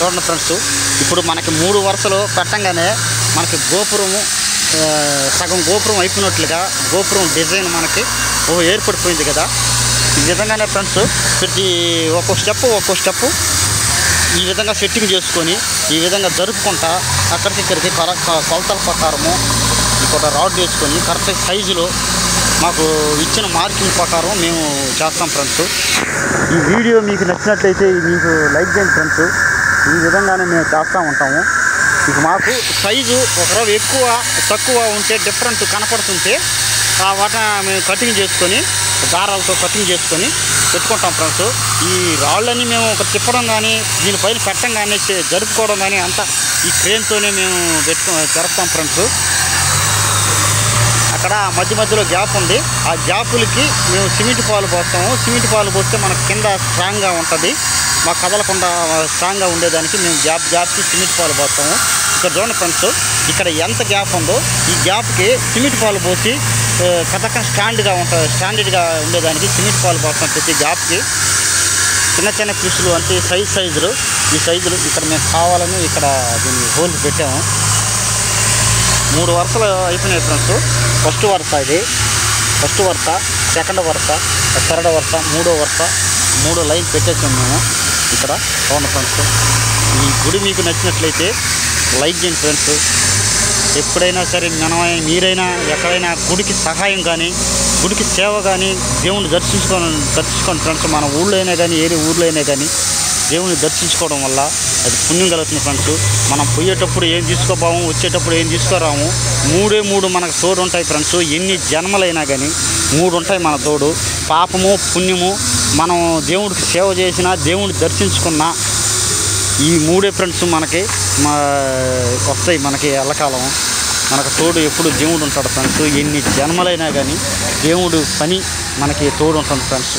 చూడండి ఫ్రెండ్స్, ఇప్పుడు మనకి 3 వరుసలు పెట్టంగానే మనకి గోపురము సగం గోపురం అయిపోయినట్లుగా గోపురం డిజైన్ మనకి ఏర్పడిపోయింది కదా. ఈ విధంగానే ఫ్రెండ్స్ ప్రతి ఒక్కో స్టెప్పు ఈ విధంగా సెట్టింగ్ చేసుకొని ఈ విధంగా జరుపుకుంటా అక్కడికి కొలతల ప్రకారము ఇక్కడ రాడ్ వేసుకొని కరెక్ట్ సైజులో మాకు ఇచ్చిన మార్కింగ్ ప్రకారం మేము చేస్తాం ఫ్రెండ్స్. ఈ వీడియో మీకు నచ్చినట్లయితే మీకు లైక్ చేయండి ఫ్రెండ్స్. ఈ విధంగానే మేము చేస్తూ ఉంటాము. ఇక మాకు సైజు ఒకరోజు ఎక్కువ తక్కువ ఉంటే డిఫరెంట్ కనపడుతుంటే వాటిని మేము కటింగ్ చేసుకొని దారాలతో కటింగ్ చేసుకొని పెట్టుకుంటాం ఫ్రెండ్స్. ఈ రాళ్ళని మేము ఒక తిప్పడం కానీ దీనిపైన పెట్టడం కానీ జరుపుకోవడం కానీ అంతా ఈ క్రేన్తోనే మేము జరుపుతాం ఫ్రెండ్స్. అక్కడ మధ్యలో గ్యాప్ ఉంది. ఆ గ్యాపులకి మేము సిమెంట్ పాలు పోస్తాము. సిమెంట్ పాలు పోస్తే మనకు కింద స్ట్రాంగ్గా ఉంటుంది. మాకు కదలకుండా స్ట్రాంగ్గా ఉండేదానికి మేము గ్యాప్కి సిమెంట్ పాలు పోస్తాము. ఇక్కడ చూడండి ఫ్రెండ్స్, ఇక్కడ ఎంత గ్యాప్ ఉందో ఈ గ్యాప్కి సిమెంట్ పాలు పోసి కథకం స్టాండర్డ్గా ఉండేదానికి సిమెంట్ పాలు పోస్తాం. ప్రతి గ్యాప్కి చిన్న పీసులు అంటే సైజులు ఈ సైజులు ఇక్కడ మేము కావాలని ఇక్కడ దీన్ని హోల్స్ పెట్టాము. 3 వరుసలు అయిపోయినాయి ఫ్రెండ్స్. ఫస్ట్ వరుస ఇది, ఫస్ట్ వరుస, సెకండ్ వరుస, థర్డ్ వరుస, 3వ వరుస, 3 లైన్ పెట్టేసాము మేము ఇక్కడ. చూడండి ఫ్రెండ్స్, ఈ గుడి మీకు నచ్చినట్లయితే లైక్ చేయండి ఫ్రెండ్స్. ఎప్పుడైనా సరే మీరైనా ఎక్కడైనా గుడికి సహాయం కానీ గుడికి సేవ కానీ దేవుని దర్శించుకోండి ఫ్రెండ్స్. మన ఊళ్ళో అయినా కానీ ఏ ఊళ్ళో అయినా కానీ దేవుని దర్శించుకోవడం వల్ల అది పుణ్యం కలుగుతుంది ఫ్రెండ్స్. మనం పోయేటప్పుడు ఏం తీసుకోపోము, వచ్చేటప్పుడు ఏం తీసుకురాము. 3 మనకు తోడు ఉంటాయి ఫ్రెండ్స్. ఎన్ని జన్మలైనా కానీ 3 ఉంటాయి మన తోడు. పాపము పుణ్యము, మనం దేవుడికి సేవ చేసినా దేవుడిని దర్శించుకున్నా ఈ 3 ఫ్రెండ్స్ మనకి వస్తాయి. మనకి ఎల్లకాలం మనకు తోడు ఎప్పుడు దేవుడు ఉంటాడు ఫ్రెండ్స్. ఎన్ని జన్మలైనా కానీ దేవుడు పని మనకి తోడు ఉంటుంది ఫ్రెండ్స్.